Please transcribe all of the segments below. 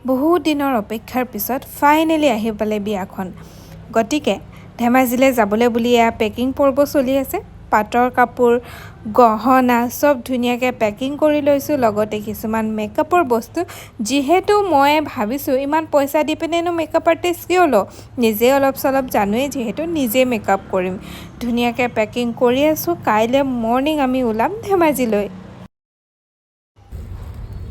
বহুত দিনৰ অপেক্ষাৰ পিছত ফাইনেলি আহি পালে বিয়াখন। গতিকে ধেমাজিলৈ যাবলৈ বুলি এয়া পেকিং পৰ্ব চলি আছে। পাটৰ কাপোৰ, গহনা চব ধুনীয়াকৈ পেকিং কৰি লৈছোঁ, লগতে কিছুমান মেকআপৰ বস্তু। যিহেতু মই ভাবিছোঁ ইমান পইচা দি পিনেনো মেকআপ আৰ্টিষ্ট কিয় লওঁ, নিজে অলপ চলপ জানোৱেই যিহেতু নিজে মেকআপ কৰিম। ধুনীয়াকৈ পেকিং কৰি আছোঁ। কাইলৈ মৰ্ণিং আমি ওলাম ধেমাজিলৈ।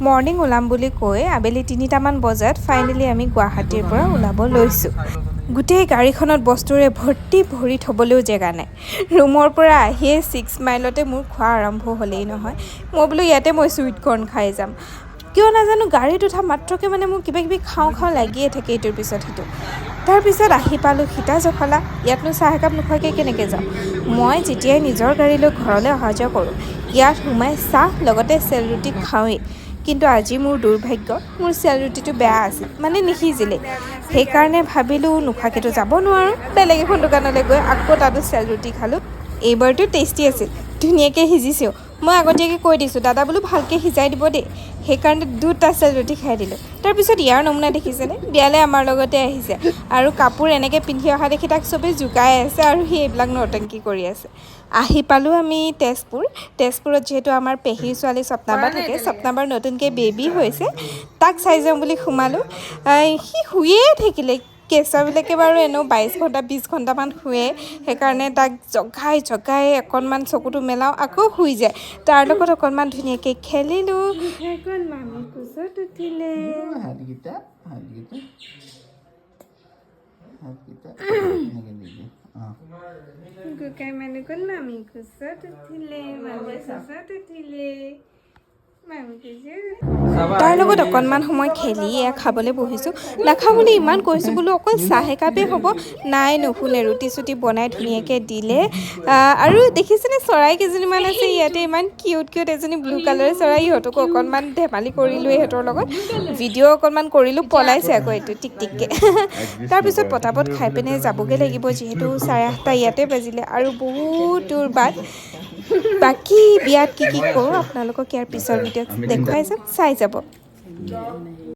মৰ্ণিং ওলাম বুলি কৈ আবেলি 3টামান বজাত ফাইনেলি আমি গুৱাহাটীৰ পৰা ওলাব লৈছোঁ। গোটেই গাড়ীখনত বস্তুৰে ভৰ্তি ভৰি থ'বলৈও জেগা নাই। ৰুমৰ পৰা আহিয়ে 6 মাইলতে মোৰ খোৱা আৰম্ভ হ'লেই নহয়। মই বোলো ইয়াতে মই চুইট কৰ্ণ খাই যাম। কিয় নাজানো গাড়ীত উঠা মাত্ৰকৈ মানে মোৰ কিবা কিবি খাওঁ খাওঁ লাগিয়ে থাকে ইটোৰ পিছত সিটো। তাৰপিছত আহি পালোঁ সীতা জখলা। ইয়াতনো চাহ একাপ নোখোৱাকৈ কেনেকৈ যাওঁ। মই যেতিয়াই নিজৰ গাড়ী লৈ ঘৰলৈ অহা যোৱা কৰোঁ, ইয়াত সোমাই চাহ লগতে চেল ৰুটি খাওঁৱেই। কিন্তু আজি মোৰ দুৰ্ভাগ্য, মোৰ চেল ৰুটিটো বেয়া আছিল, মানে নিসিজিলে। সেইকাৰণে ভাবিলোঁ নোখোৱাকৈতো যাব নোৱাৰোঁ। বেলেগ এখন দোকানলৈ গৈ আকৌ তাতো চেল ৰুটি খালোঁ। এইবাৰটো টেষ্টি আছিল, ধুনীয়াকৈ সিজিছেও। মই আগতীয়াকৈ কৈ দিছোঁ দাদা বোলো ভালকৈ সিজাই দিব দেই। সেইকাৰণে 2টা চেল ৰুটি খাই দিলোঁ। তাৰপিছত ইয়াৰ নমুনা দেখিছেনে, বিয়ালৈ আমাৰ লগতে আহিছে আৰু কাপোৰ এনেকৈ পিন্ধি অহা দেখি তাক চবেই জোকাই আছে আৰু সি এইবিলাক নৰ্তংকি কৰি আছে। আহি পালোঁ আমি তেজপুৰত যিহেতু আমাৰ পেহীৰ ছোৱালী স্বপ্নাবা থাকে। স্বপ্নাবাৰ নতুনকৈ বেবী হৈছে, তাক চাই যাওঁ বুলি সোমালোঁ। সি শুয়ে থাকিলে। কেঁচুৱাবিলাকে বাৰু এনেও 22 ঘণ্টা 20 ঘণ্টামান শুৱে, সেইকাৰণে তাক জগাই অকণমান চকুটো মেলাওঁ আকৌ শুই যায়। তাৰ লগত অকণমান ধুনীয়াকৈ খেলিলোঁ। মামী কোচত উঠিলে। গুকাই মানে কোন মামী কোচত উঠিলে, তাৰ লগত অকণমান সময় খেলি এয়া খাবলৈ বহিছোঁ। নাখাওঁ বুলি ইমান কৈছোঁ, বোলো অকল চাহ একাপেই হ'ব। নাই নুশুনে, ৰুটি চুটি বনাই ধুনীয়াকৈ দিলে। আৰু দেখিছেনে চৰাই কেইজনীমান আছে ইয়াতে, ইমান কিউট এজনী ব্লু কালাৰ চৰাই। ইহঁতকো অকণমান ধেমালি কৰিলোঁ ইহঁতৰ লগত, ভিডিঅ' অকণমান কৰিলোঁ। পলাইছে আকৌ এইটো টিককৈ। তাৰপিছত পটাপট খাই পিনে যাবগৈ লাগিব, যিহেতু 8:30 ইয়াতে বাজিলে আৰু বহুত দূৰ বাট। বাকী বিয়াত কি কৰোঁ আপোনালোকক ইয়াৰ পিছৰ ভিডিঅ'ত দেখুৱাই যাম, চাই যাব।